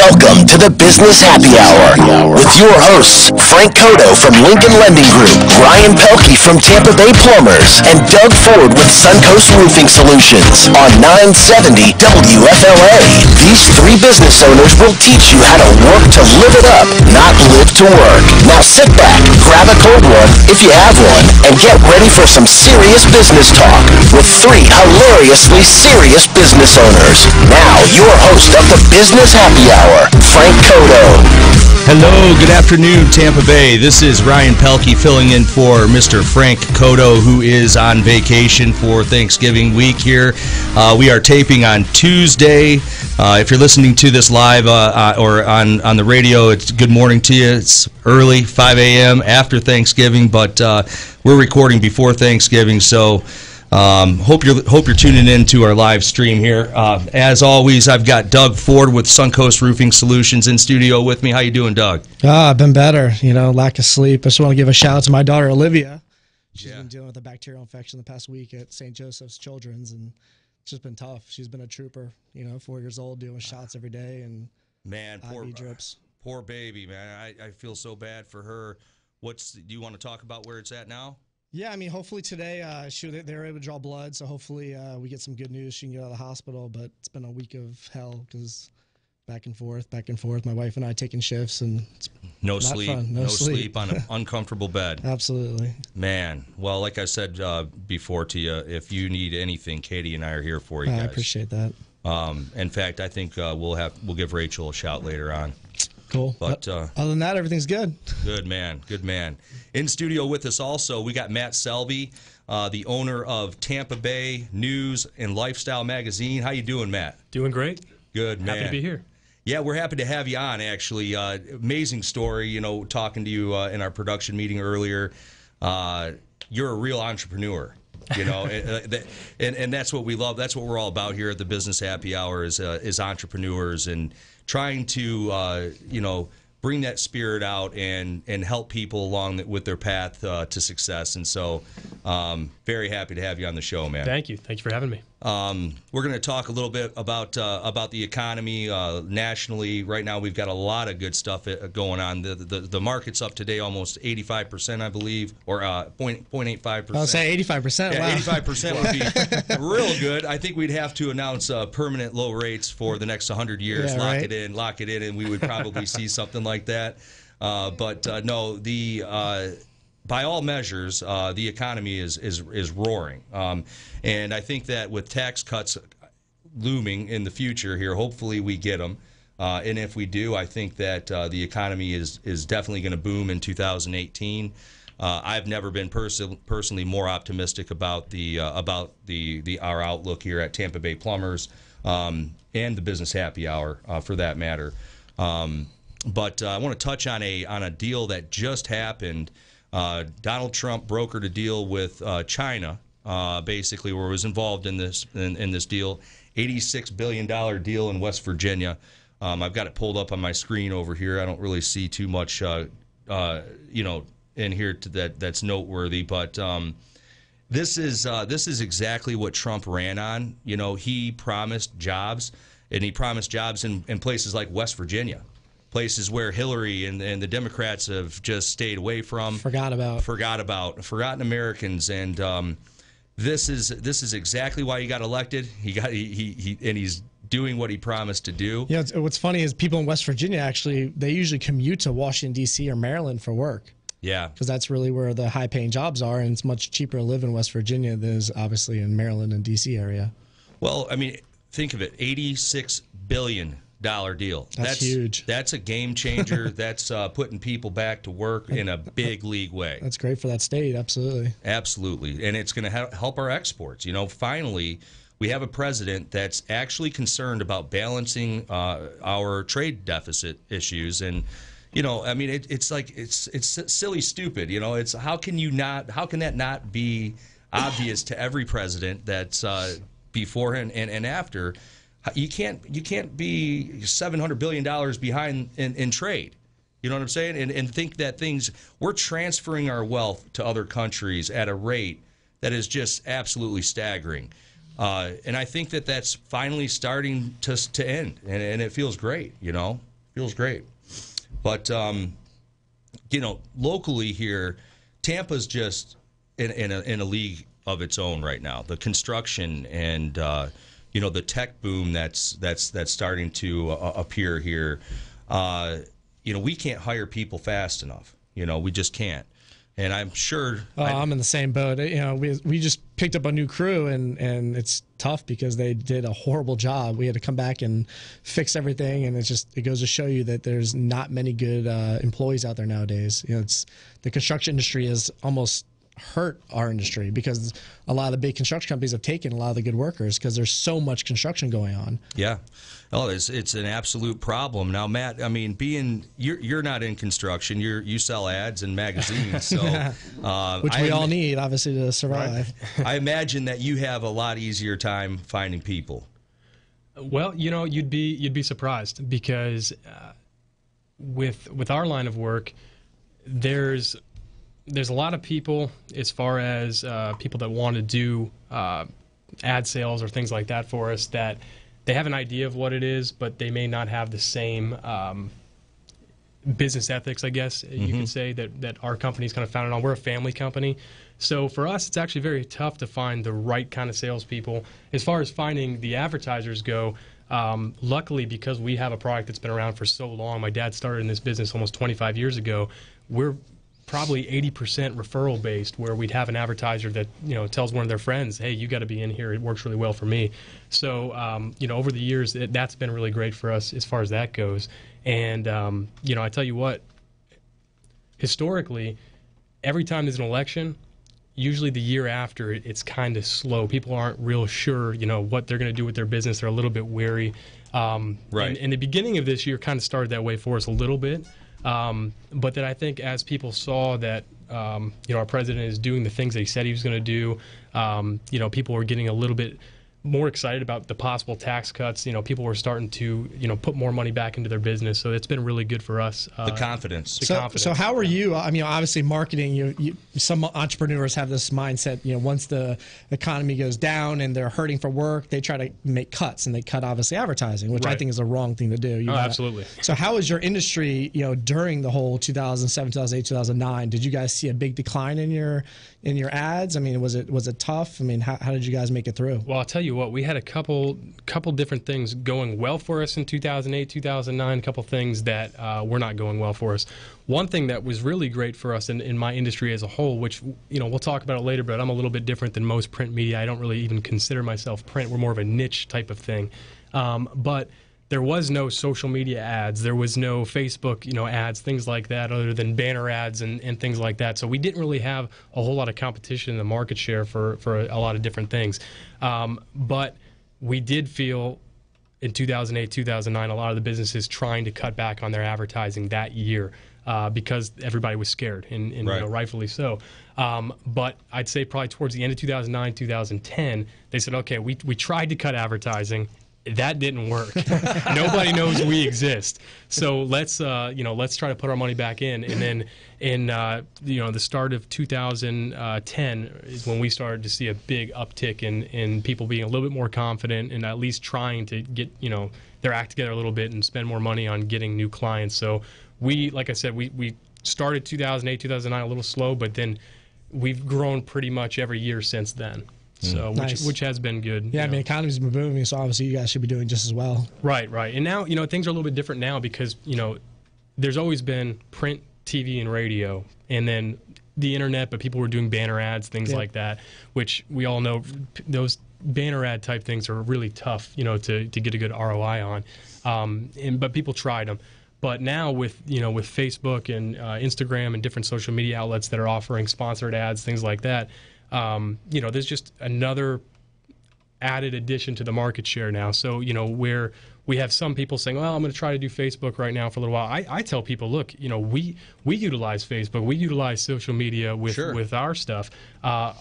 Welcome to the Business Happy Hour with your hosts, Frank Coto from Lincoln Lending Group, Ryan Pelky from TampaBay Plumbers, and Doug Ford with Suncoast Roofing Solutions on 970 WFLA. These three business owners will teach you how to work to live it up, not live to work. Now sit back, grab a cold one if you have one, and get ready for some serious business talk with three hilariously serious business owners. Now, your host of the Business Happy Hour, Frank Coto. Hello, good afternoon, Tampa Bay. This is Ryan Pelky filling in for Mr. Frank Coto, who is on vacation for Thanksgiving week here. We are taping on Tuesday. If you're listening to this live or on the radio, it's good morning to you. It's early, 5 a.m. after Thanksgiving, but we're recording before Thanksgiving, so hope you're tuning in to our live stream here. As always, I've got Doug Ford with Suncoast Roofing Solutions in studio with me. How you doing, Doug? I've been better. Lack of sleep. I just want to give a shout out to my daughter Olivia. She's been dealing with a bacterial infection the past week at St. Joseph's Children's, and it's just been tough. She's been a trooper. 4 years old, doing shots every day and IV drips. Poor baby, man. I feel so bad for her. Do you want to talk about where it's at now? Yeah, hopefully today they were able to draw blood, so hopefully we get some good news. She can get out of the hospital, but it's been a week of hell because back and forth. My wife and I taking shifts, and it's no sleep, fun. No sleep on an uncomfortable bed. Absolutely. Man, well, like I said before to you, if you need anything, Katie and I are here for you guys. I appreciate that. In fact, I think we'll give Rachel a shout later on. Cool. But other than that, everything's good. Good man. In studio with us also, we got MATT SELBY, the owner of TampaBay News and Lifestyle Magazine. How you doing, Matt? Doing great. Good, man. Happy to be here. Yeah, we're happy to have you on, actually. Amazing story, talking to you in our production meeting earlier. You're a real entrepreneur. And that's what we love. That's what we're all about here at the Business Happy Hour is entrepreneurs and trying to bring that spirit out and help people along with their path to success. And so very happy to have you on the show, man. Thank you for having me. We're going to talk a little bit about the economy nationally. Right now, we've got a lot of good stuff going on. The market's up today almost 85%, I believe, or 0.85%. I'll say 85%. Yeah, wow. 85% would be real good. I think we'd have to announce permanent low rates for the next 100 years. Yeah, lock it in, and we would probably see something like that. By all measures, the economy is roaring. And I think that with tax cuts looming in the future here, hopefully we get them. And if we do, I think that the economy is definitely going to boom in 2018. I've never been personally more optimistic about our outlook here at TampaBay Plumbers and the Business Happy Hour for that matter. But I want to touch on a deal that just happened. Donald Trump brokered a deal with China, basically, where he was involved in this deal, $86 billion deal in West Virginia. I've got it pulled up on my screen over here. I don't really see too much, in here that's noteworthy. But this is exactly what Trump ran on. He promised jobs, and he promised jobs in places like West Virginia. Places where Hillary and the Democrats have just stayed away from, forgotten Americans, and this is exactly why he got elected. He's doing what he promised to do. Yeah, what's funny is people in West Virginia they usually commute to Washington D.C. or Maryland for work. Yeah, because that's really where the high-paying jobs are, and it's much cheaper to live in West Virginia than is obviously in Maryland and D.C. area. Well, think of it, $86 billion deal. That's huge. That's a game changer. That's putting people back to work in a big league way. That's great for that state. Absolutely. And it's going to help our exports. Finally, we have a president that's actually concerned about balancing our trade deficit issues. And it's silly stupid. It's how can that not be obvious to every president that's before and after? You can't be $700 billion behind in trade. You know what I'm saying? And think that we're transferring our wealth to other countries at a rate that is just absolutely staggering. And I think that's finally starting to end, and it feels great, Feels great. But, you know, locally here, Tampa's just in a league of its own right now. The construction and, you know, the tech boom that's starting to appear here. You know, we can't hire people fast enough. You know, we just can't. And I'm sure I'm in the same boat. You know, we just picked up a new crew, and it's tough because they did a horrible job. We had to come back and fix everything, and it goes to show you that there's not many good employees out there nowadays. You know, the construction industry has almost hurt our industry because a lot of the big construction companies have taken a lot of the good workers because there's so much construction going on. Yeah. Oh, it's an absolute problem. Now, Matt, I mean, you're not in construction. You sell ads and magazines, so which we all need, obviously, to survive. Right. I imagine that you have a lot easier time finding people. Well, you know, you'd be surprised because with our line of work, there's a lot of people as far as people that want to do ad sales or things like that for us that they have an idea of what it is, but they may not have the same business ethics, I guess you could say, that our company's kind of founded on. We're a family company. So for us, it's actually very tough to find the right kind of salespeople. As far as finding the advertisers go, luckily, because we have a product that's been around for so long, my dad started in this business almost 25 years ago, we're probably 80% referral based, where we'd have an advertiser that, you know, tells one of their friends, hey, you got to be in here, it works really well for me. So you know, over the years that's been really great for us as far as that goes. And you know, I tell you what, historically, every time there's an election, usually the year after it's kind of slow. People aren't real sure, you know, what they're going to do with their business. They're a little bit wary. Right. And the beginning of this year kind of started that way for us a little bit. But then I think as people saw that, you know, our president is doing the things that he said he was going to do, you know, people were getting a little bit more excited about the possible tax cuts. You know, people were starting to, you know, put more money back into their business. So it's been really good for us. The confidence. So how are you? I mean, obviously marketing, some entrepreneurs have this mindset, you know, once the economy goes down and they're hurting for work, they try to make cuts, and they cut obviously advertising, which I think is a wrong thing to do. Absolutely. So how was your industry, you know, during the whole 2007, 2008, 2009? Did you guys see a big decline in your ads? I mean, was it tough? I mean, how did you guys make it through? Well, I'll tell you what, we had a couple different things going well for us in 2008, 2009, a couple things that were not going well for us. One thing that was really great for us in my industry as a whole, which, you know, we'll talk about it later, but I'm a little bit different than most print media. I don't really even consider myself print. We're more of a niche type of thing. But there was no social media ads. There was no Facebook, you know, ads, things like that, other than banner ads and things like that. So we didn't really have a whole lot of competition in the market share for a lot of different things. But we did feel in 2008, 2009, a lot of the businesses trying to cut back on their advertising that year because everybody was scared, and you know, rightfully so. But I'd say probably towards the end of 2009, 2010, they said, okay, we tried to cut advertising. That didn't work. Nobody knows we exist. So let's you know, let's try to put our money back in. And then in you know, the start of 2010 is when we started to see a big uptick in people being a little bit more confident and at least trying to get, you know, their act together a little bit and spend more money on getting new clients. So we, like I said, we started 2008, 2009 a little slow, but then we've grown pretty much every year since then. So, which has been good. Yeah, I mean, economy's been booming, so obviously you guys should be doing just as well. Right. And now, you know, things are a little bit different now because, you know, there's always been print, TV, and radio, and then the internet, but people were doing banner ads, things like that, which we all know those banner ad type things are really tough, you know, to get a good ROI on. But people tried them. But now with, you know, with Facebook and Instagram and different social media outlets that are offering sponsored ads, things like that, you know, there's just another added addition to the market share now. So, you know, where we have some people saying, well, I'm going to try to do Facebook right now for a little while. I tell people, look, you know, we utilize Facebook. We utilize social media with our stuff.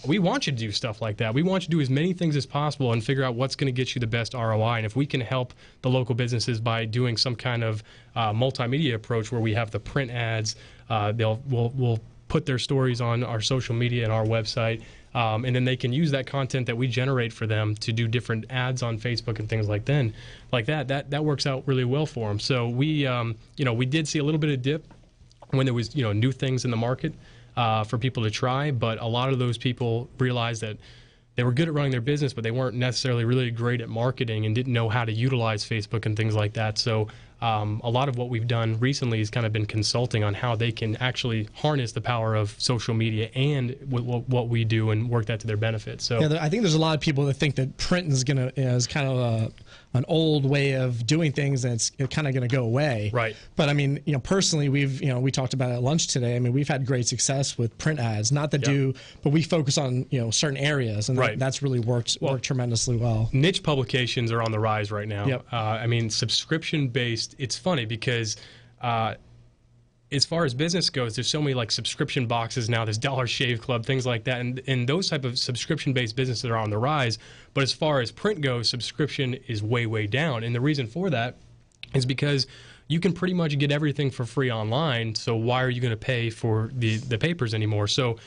We want you to do stuff like that. We want you to do as many things as possible and figure out what's going to get you the best ROI. And if we can help the local businesses by doing some kind of multimedia approach where we have the print ads, we'll put their stories on our social media and our website. And then they can use that content that we generate for them to do different ads on Facebook and things like that. That works out really well for them. So we did see a little bit of dip when there was new things in the market for people to try, but a lot of those people realized that they were good at running their business, but they weren't necessarily really great at marketing and didn't know how to utilize Facebook and things like that. So a lot of what we've done recently has kind of been consulting on how they can actually harness the power of social media and what we do and work that to their benefit. So yeah, I think there's a lot of people that think that print is kind of an old way of doing things, and it's kind of going to go away. Right. But I mean, personally, we talked about it at lunch today. I mean, we've had great success with print ads, not that but we focus on certain areas, and that's really worked tremendously well. Niche publications are on the rise right now. Yep. I mean, subscription-based. It's funny because as far as business goes, there's so many like subscription boxes now. There's Dollar Shave Club, things like that, and those type of subscription-based businesses are on the rise. But as far as print goes, subscription is way down, and the reason for that is because you can pretty much get everything for free online. So why are you going to pay for the papers anymore? So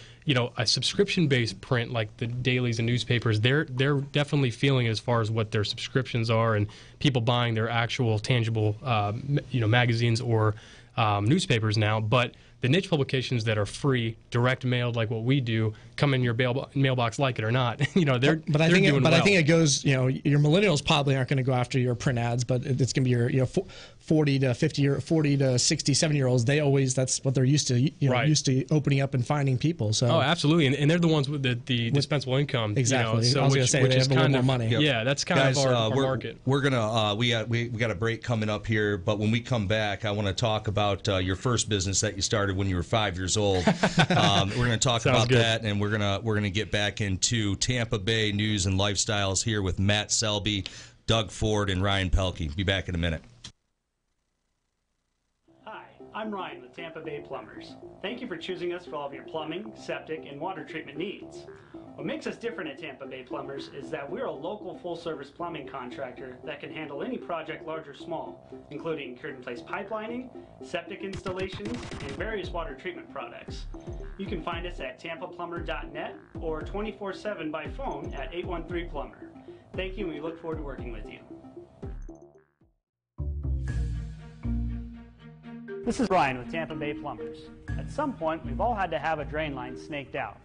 a subscription-based print like the dailies and newspapers, they're definitely feeling it as far as what their subscriptions are and people buying their actual tangible magazines or newspapers now. But the niche publications that are free, direct mailed like what we do, come in your mailbox like it or not. They're doing well. I think it goes. Your millennials probably aren't going to go after your print ads, but it's going to be your 40 to 50 or 40 to 60, 70-year-olds. That's what they're used to. Used to opening up and finding people. So absolutely, and they're the ones with the dispensable income. Exactly. So I was going to say they have a little more money. Yep. Yeah, that's kind of our market. We're gonna we got a break coming up here, but when we come back, I want to talk about your first business that you started when you were 5 years old. We're going to talk about that, and we're gonna get back into Tampa Bay news and lifestyles here with Matt Selby, Doug Ford, and Ryan Pelky. Be back in a minute. Hi, I'm Ryan with Tampa Bay Plumbers. Thank you for choosing us for all of your plumbing, septic, and water treatment needs. What makes us different at Tampa Bay Plumbers is that we're a local full-service plumbing contractor that can handle any project, large or small, including cured-in-place pipelining, septic installations, and various water treatment products. You can find us at tampaplumber.net or 24/7 by phone at 813-PLUMBER. Thank you, and we look forward to working with you. This is Ryan with Tampa Bay Plumbers. At some point, we've all had to have a drain line snaked out.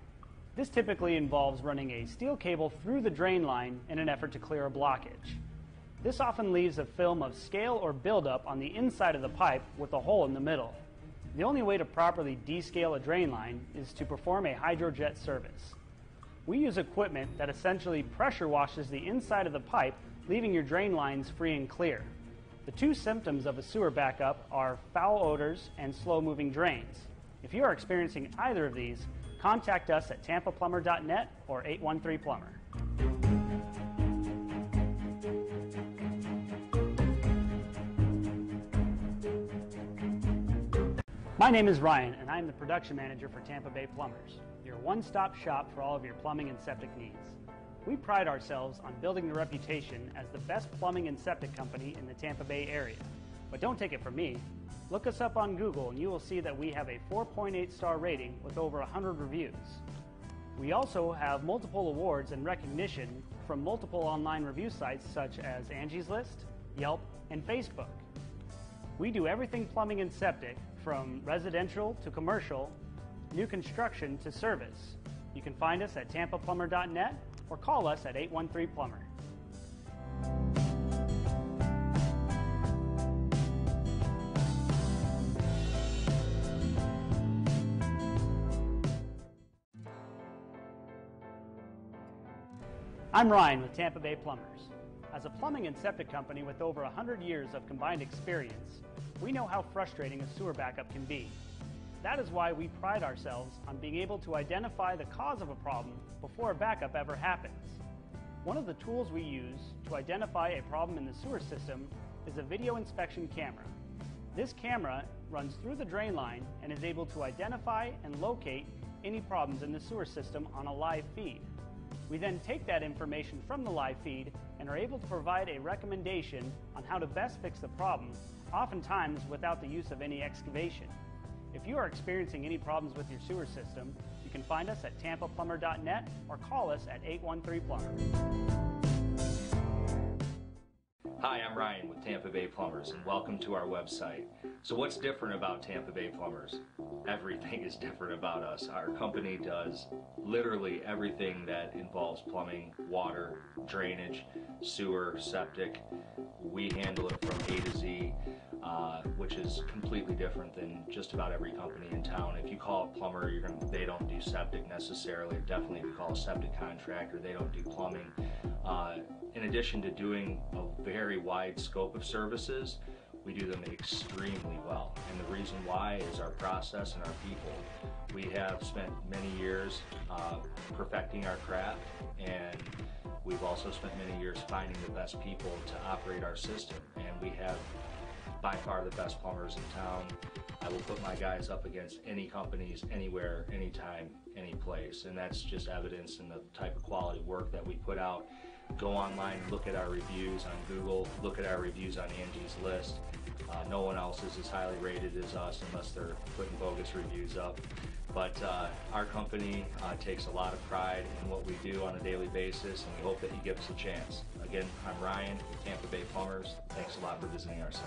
This typically involves running a steel cable through the drain line in an effort to clear a blockage. This often leaves a film of scale or buildup on the inside of the pipe with a hole in the middle. The only way to properly descale a drain line is to perform a hydrojet service. We use equipment that essentially pressure washes the inside of the pipe, leaving your drain lines free and clear. The two symptoms of a sewer backup are foul odors and slow-moving drains. If you are experiencing either of these, contact us at tampaplumber.net or 813-PLUMBER. My name is Ryan, and I'm the production manager for Tampa Bay Plumbers, your one-stop shop for all of your plumbing and septic needs. We pride ourselves on building the reputation as the best plumbing and septic company in the Tampa Bay area. But don't take it from me. Look us up on Google and you will see that we have a 4.8 star rating with over 100 reviews. We also have multiple awards and recognition from multiple online review sites such as Angie's List, Yelp, and Facebook. We do everything plumbing and septic, from residential to commercial, new construction to service. You can find us at tampaplumber.net or call us at 813-PLUMBER. I'm Ryan with Tampa Bay Plumbers. As a plumbing and septic company with over 100 years of combined experience, we know how frustrating a sewer backup can be. That is why we pride ourselves on being able to identify the cause of a problem before a backup ever happens. One of the tools we use to identify a problem in the sewer system is a video inspection camera. This camera runs through the drain line and is able to identify and locate any problems in the sewer system on a live feed. We then take that information from the live feed and are able to provide a recommendation on how to best fix the problem, oftentimes without the use of any excavation. If you are experiencing any problems with your sewer system, you can find us at tampaplumber.net or call us at 813-PLUMBER. Hi, I'm Ryan with TampaBay Plumbers, and welcome to our website. So what's different about TampaBay Plumbers? Everything is different about us. Our company does literally everything that involves plumbing, water, drainage, sewer, septic. We handle it from A to Z, which is completely different than just about every company in town. If you call a plumber, they don't do septic necessarily. Definitely if you call a septic contractor, they don't do plumbing. In addition to doing a very wide scope of services, we do them extremely well. And the reason why is our process and our people. We have spent many years perfecting our craft, and we've also spent many years finding the best people to operate our system. And we have by far the best plumbers in town. I will put my guys up against any companies, anywhere, anytime, any place. And that's just evidence in the type of quality work that we put out. Go online, look at our reviews on Google, look at our reviews on Angie's List. No one else is as highly rated as us unless they're putting bogus reviews up. But our company takes a lot of pride in what we do on a daily basis, and we hope that you give us a chance. Again, I'm Ryan with TampaBay Plumbers. Thanks a lot for visiting our site.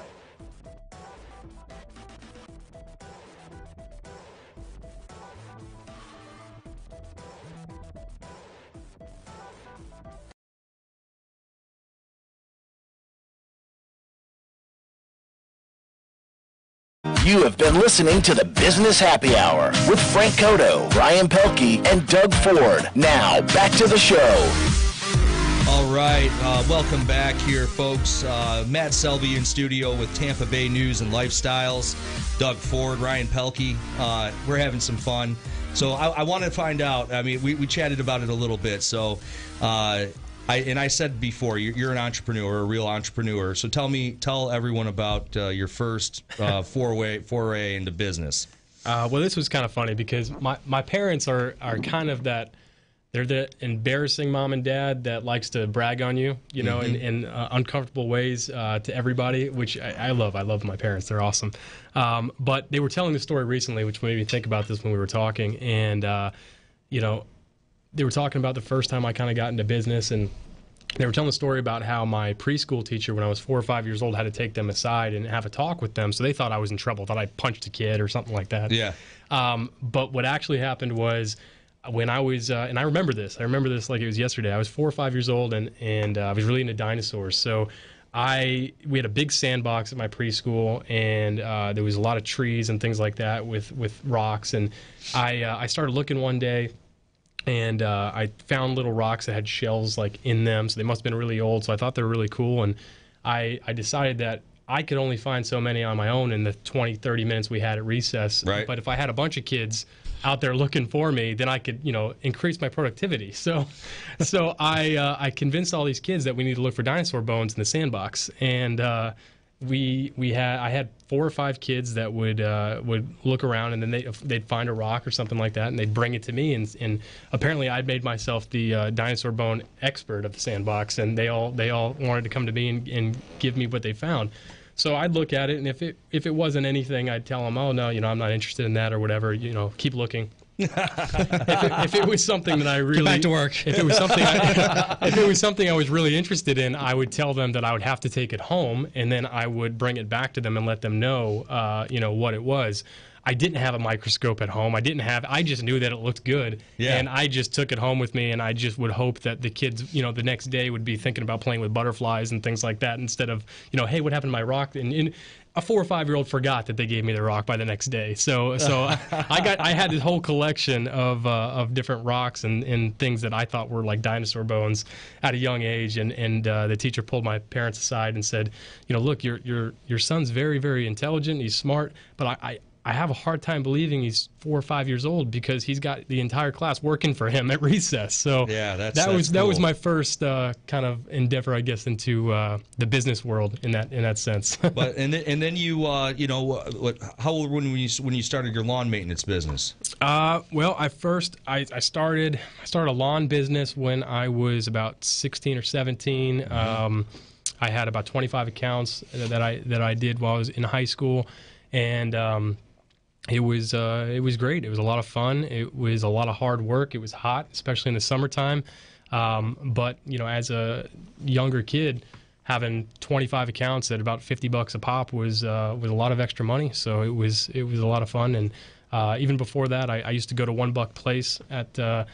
You have been listening to the Business Happy Hour with Frank Coto, Ryan Pelky, and Doug Ford. Now, back to the show. All right, welcome back here, folks. Matt Selby in studio with Tampa Bay News and Lifestyles. Doug Ford, Ryan Pelky. We're having some fun. So I want to find out, I mean, we chatted about it a little bit. So I said before, you're an entrepreneur, a real entrepreneur. So tell everyone about your first foray into business. Well, this was kind of funny because my parents are kind of that. They're the embarrassing mom and dad that likes to brag on you, you know, in uncomfortable ways to everybody, which I love. I love my parents. They're awesome. But they were telling the story recently, which made me think about this when we were talking. And, you know, they were talking about the first time I kind of got into business, and they were telling the story about how my preschool teacher, when I was 4 or 5 years old, had to take them aside and have a talk with them. So they thought I was in trouble, thought I punched a kid or something like that. Yeah. But what actually happened was when I was, and I remember this like it was yesterday. I was 4 or 5 years old, and I was really into dinosaurs. So we had a big sandbox at my preschool, and there was a lot of trees and things like that with rocks. And I started looking one day, and I found little rocks that had shells like in them, so they must have been really old. So I thought they were really cool, and I decided that I could only find so many on my own in the 20, 30 minutes we had at recess. Right. But if I had a bunch of kids out there looking for me, then I could, you know, increase my productivity. So I convinced all these kids that we need to look for dinosaur bones in the sandbox, and I had 4 or 5 kids that would look around, and then they'd find a rock or something like that, and they'd bring it to me, and apparently I'd made myself the dinosaur bone expert of the sandbox, and they all wanted to come to me and give me what they found. So I'd look at it, and if it wasn't anything, I'd tell them, oh no, you know, I'm not interested in that or whatever, you know, keep looking. if it was something that I really Get back to work. if it was something I was really interested in, I would tell them that I would have to take it home, and then I would bring it back to them and let them know, you know, what it was. I didn't have a microscope at home. I just knew that it looked good. Yeah. And I just took it home with me, and I just would hope that the kids, you know, the next day would be thinking about playing with butterflies and things like that instead of, you know, hey, what happened to my rock? And a 4 or 5-year-old forgot that they gave me the rock by the next day. So I had this whole collection of different rocks and things that I thought were like dinosaur bones at a young age. And the teacher pulled my parents aside and said, you know, look, your son's very, very intelligent. He's smart, but I have a hard time believing he's 4 or 5 years old because he's got the entire class working for him at recess. So yeah, that was my first kind of endeavor, I guess, into the business world in that sense. But and then you you know, how old were you when you started your lawn maintenance business? Well, I started a lawn business when I was about 16 or 17. I had about 25 accounts that I did while I was in high school, and It was great. It was a lot of fun. It was a lot of hard work. It was hot, especially in the summertime. But as a younger kid, having 25 accounts at about $50 a pop was a lot of extra money. So it was a lot of fun. And even before that, I used to go to $1 Place at the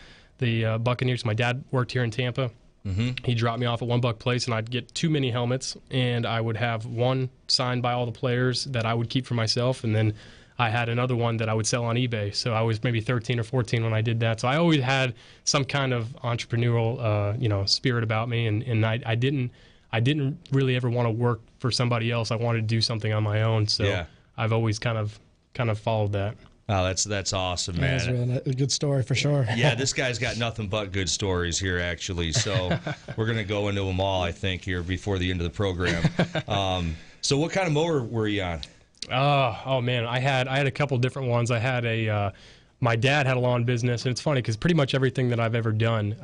Buccaneers. My dad worked here in Tampa. Mm-hmm. He dropped me off at $1 Place, and I'd get 2 mini helmets, and I would have one signed by all the players that I would keep for myself, and then I had another one that I would sell on eBay. So I was maybe 13 or 14 when I did that. So I always had some kind of entrepreneurial, spirit about me, and I didn't really ever want to work for somebody else. I wanted to do something on my own. So yeah. I've always kind of followed that. Oh, that's awesome, man. That's really a good story for sure. Yeah, this guy's got nothing but good stories here, actually. So we're going to go into them all, I think, here before the end of the program. So what kind of mower were you on? Oh man, I had a couple different ones. I had my dad had a lawn business, and it's funny because pretty much everything that I've ever done,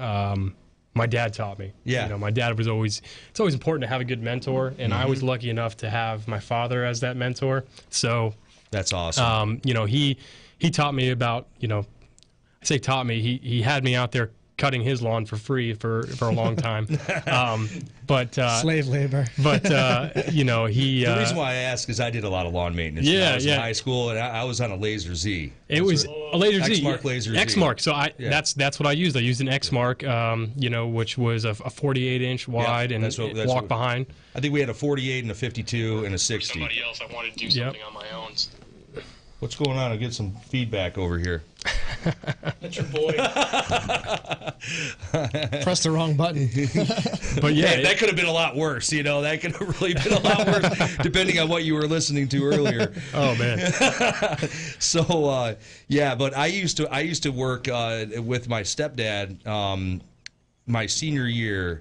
my dad taught me. Yeah. My dad it's always important to have a good mentor, and I was lucky enough to have my father as that mentor. So that's awesome. He taught me about, I say taught me, he had me out there cutting his lawn for free for a long time. But slave labor. But he the reason why I ask is I did a lot of lawn maintenance when I was in high school, and I was on a Laser Z. It was a Laser Z. Exmark Laser Z. Exmark. So that's what I used. I used an Exmark, which was a 48-inch wide and walk behind. I think we had a 48 and a 52 and a 60. For somebody else, I wanted to do something on my own. What's going on? I get some feedback over here. That's your boy. Press the wrong button. But yeah, that could have been a lot worse. That could have really been a lot worse, depending on what you were listening to earlier. Oh man. So but I used to work with my stepdad my senior year.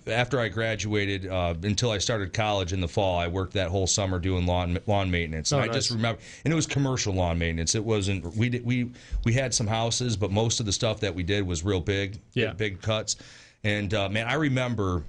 After I graduated, until I started college in the fall, I worked that whole summer doing lawn maintenance. And I just remember, and it was commercial lawn maintenance. It wasn't we had some houses, but most of the stuff that we did was real big cuts. And man, I remember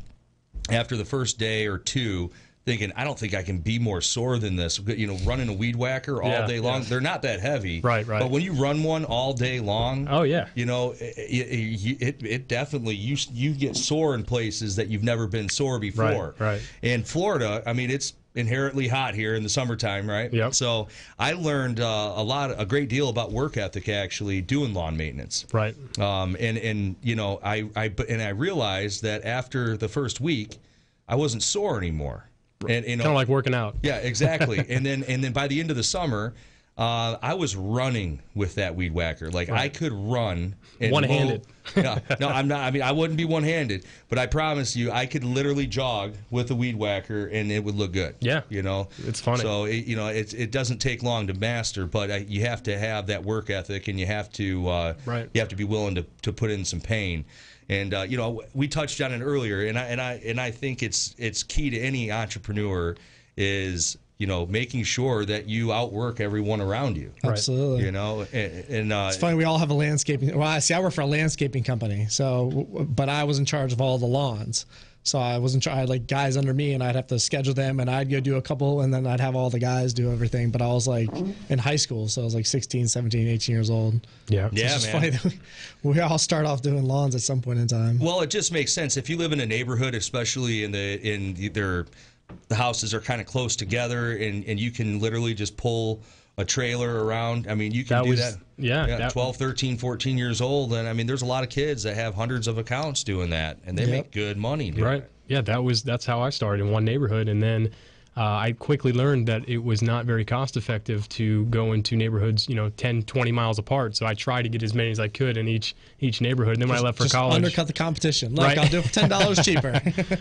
after the first day or two, thinking, I don't think I can be more sore than this. Running a weed whacker all day long. They're not that heavy. Right. But when you run one all day long, oh yeah, it definitely you get sore in places that you've never been sore before. Right. And Florida, I mean, it's inherently hot here in the summertime, right? Yep. So I learned a great deal about work ethic actually doing lawn maintenance. Right. And I realized that after the first week, I wasn't sore anymore. And kind of like working out. Yeah, exactly. and then by the end of the summer, I was running with that weed whacker. Like I could run and one-handed. No, I'm not. I mean, I wouldn't be one-handed, but I promise you, I could literally jog with a weed whacker and it would look good. Yeah, it's funny. So it doesn't take long to master, but you have to have that work ethic, and you have to you have to be willing to put in some pain. And we touched on it earlier, and I think it's key to any entrepreneur is making sure that you outwork everyone around you. Absolutely. And it's funny, we all have a landscaping. Well, I work for a landscaping company, but I was in charge of all the lawns. So I had like guys under me, and I'd have to schedule them, and I'd go do a couple, and then I'd have all the guys do everything. But I was like in high school, so I was like 16, 17, 18 years old. Yeah. So it's just funny that we all start off doing lawns at some point in time. Well, it just makes sense. If you live in a neighborhood, especially the houses are kind of close together, and you can literally just pull a trailer around. I mean, you can do that. Yeah. 12, 13, 14 years old. And I mean, there's a lot of kids that have hundreds of accounts doing that, and they make good money doing it. Yeah, that's how I started in one neighborhood. And then I quickly learned that it was not very cost effective to go into neighborhoods, 10, 20 miles apart. So I tried to get as many as I could in each neighborhood. And then when I left for college, undercut the competition. Look, I'll do it for $10 cheaper.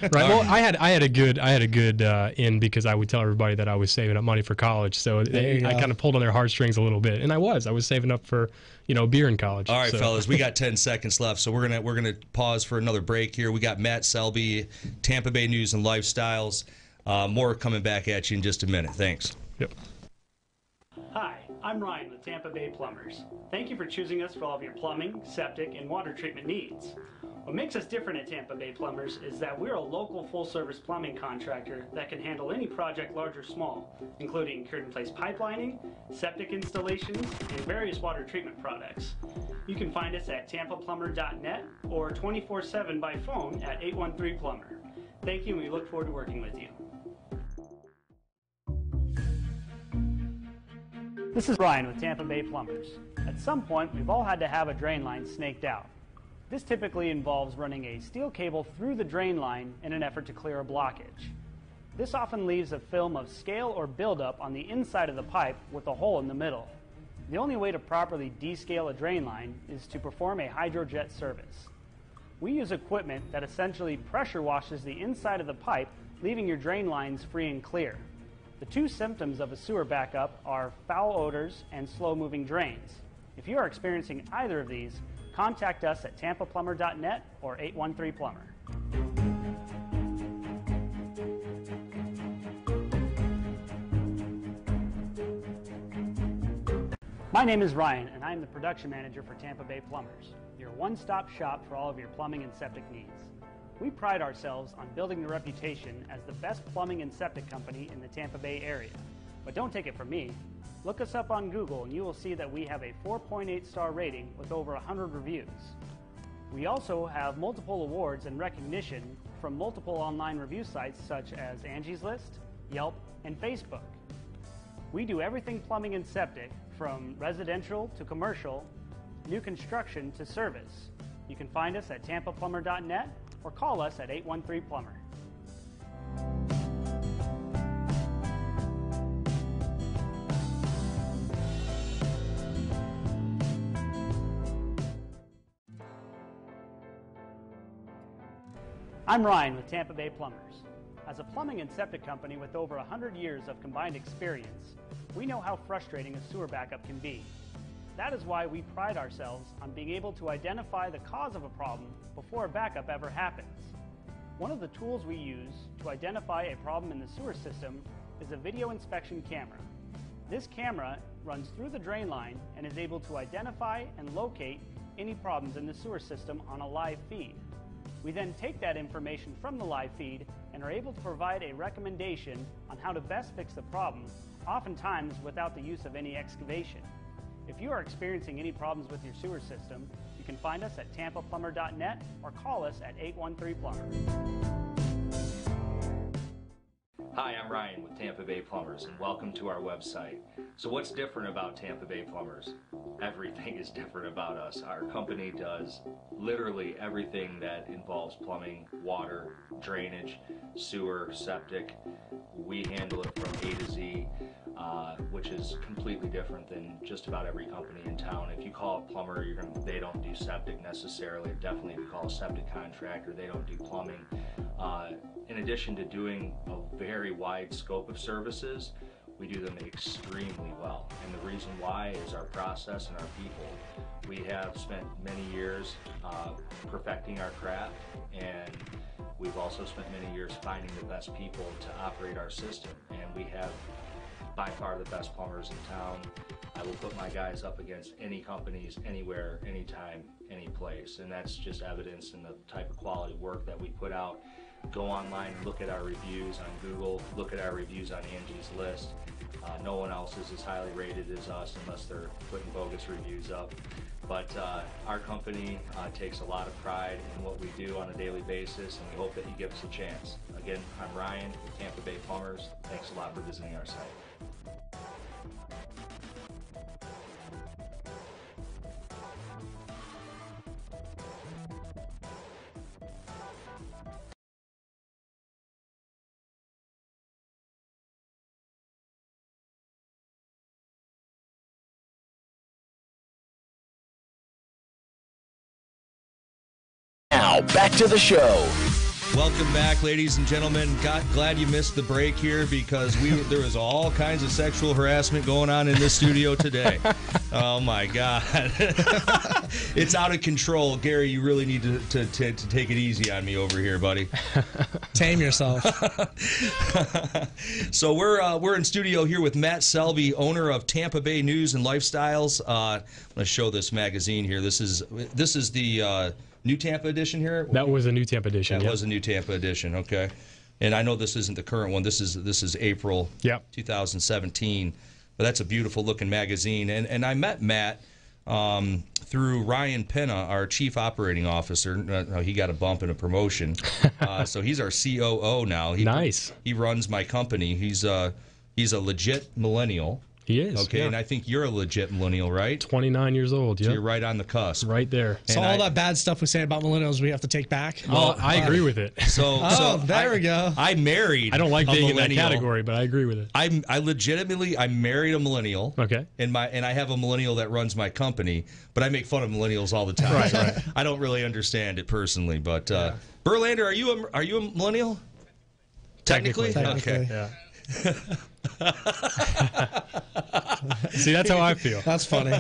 Right. Well, I had a good in because I would tell everybody that I was saving up money for college. So I kind of pulled on their heartstrings a little bit, and I was saving up for beer in college. All right, fellas, we got 10 seconds left, so we're gonna pause for another break here. We got Matt Selby, Tampa Bay News and Lifestyles. More coming back at you in just a minute. Thanks. Yep. Hi, I'm Ryan with Tampa Bay Plumbers. Thank you for choosing us for all of your plumbing, septic, and water treatment needs. What makes us different at Tampa Bay Plumbers is that we're a local full-service plumbing contractor that can handle any project, large or small, including cured-in-place pipelining, septic installations, and various water treatment products. You can find us at tampaplumber.net or 24/7 by phone at 813-PLUMBER. Thank you, and we look forward to working with you. This is Brian with Tampa Bay Plumbers. At some point, we've all had to have a drain line snaked out. This typically involves running a steel cable through the drain line in an effort to clear a blockage. This often leaves a film of scale or buildup on the inside of the pipe with a hole in the middle. The only way to properly descale a drain line is to perform a hydrojet service. We use equipment that essentially pressure washes the inside of the pipe, leaving your drain lines free and clear. The two symptoms of a sewer backup are foul odors and slow-moving drains. If you are experiencing either of these, contact us at tampaplumber.net or 813-PLUMBER. My name is Ryan, and I'm the production manager for Tampa Bay Plumbers, your one-stop shop for all of your plumbing and septic needs. We pride ourselves on building the reputation as the best plumbing and septic company in the Tampa Bay area. But don't take it from me. Look us up on Google and you will see that we have a 4.8 star rating with over 100 reviews. We also have multiple awards and recognition from multiple online review sites such as Angie's List, Yelp, and Facebook. We do everything plumbing and septic, from residential to commercial, new construction to service. You can find us at tampaplumber.net or call us at 813-PLUMBER. I'm Ryan with Tampa Bay Plumbers. As a plumbing and septic company with over 100 years of combined experience, we know how frustrating a sewer backup can be. That is why we pride ourselves on being able to identify the cause of a problem before a backup ever happens. One of the tools we use to identify a problem in the sewer system is a video inspection camera. This camera runs through the drain line and is able to identify and locate any problems in the sewer system on a live feed. We then take that information from the live feed and are able to provide a recommendation on how to best fix the problem, oftentimes without the use of any excavation. If you are experiencing any problems with your sewer system, you can find us at tampaplumber.net or call us at 813-PLUMBER. Hi, I'm Ryan with Tampa Bay Plumbers, and welcome to our website. So what's different about Tampa Bay Plumbers? Everything is different about us. Our company does literally everything that involves plumbing, water, drainage, sewer, septic. We handle it from A to Z, which is completely different than just about every company in town. If you call a plumber, they don't do septic necessarily. Definitely if you call a septic contractor, they don't do plumbing. In addition to doing a very wide scope of services, we do them extremely well. And the reason why is our process and our people. We have spent many years perfecting our craft, and we've also spent many years finding the best people to operate our system. And we have by far the best plumbers in town. I will put my guys up against any companies, anywhere, anytime, any place. And that's just evidence in the type of quality work that we put out. Go online and look at our reviews on Google, look at our reviews on Angie's List. No one else is as highly rated as us unless they're putting bogus reviews up. But our company takes a lot of pride in what we do on a daily basis, and we hope that you give us a chance. Again, I'm Ryan with Tampa Bay Plumbers. Thanks a lot for visiting our site. Now, back to the show. Welcome back, ladies and gentlemen. Glad you missed the break here because there was all kinds of sexual harassment going on in this studio today. Oh my God, it's out of control. Gary, you really need to take it easy on me over here, buddy. Tame yourself. So we're in studio here with Matt Selby, owner of Tampa Bay News and Lifestyles. I'm going to show this magazine here. This is the New Tampa edition here? That was a New Tampa edition. That was a New Tampa edition, okay. And I know this isn't the current one. This is April 2017. But that's a beautiful looking magazine. And I met Matt through Ryan Penna, our chief operating officer. He got a bump and a promotion. So he's our COO now. Nice. He runs my company. He's a legit millennial. He is. Okay, and I think you're a legit millennial, right? 29 years old, yeah. So you're right on the cusp. Right there. So all that bad stuff we say about millennials, we have to take back? Well, I agree with it. So there we go. I married I don't like a being in that millennial. category, but I agree with it. I married a millennial. Okay. And I have a millennial that runs my company, but I make fun of millennials all the time. Right. I don't really understand it personally, but Berlander, are you a millennial? Technically? Okay. Yeah. See, that's how I feel. That's funny.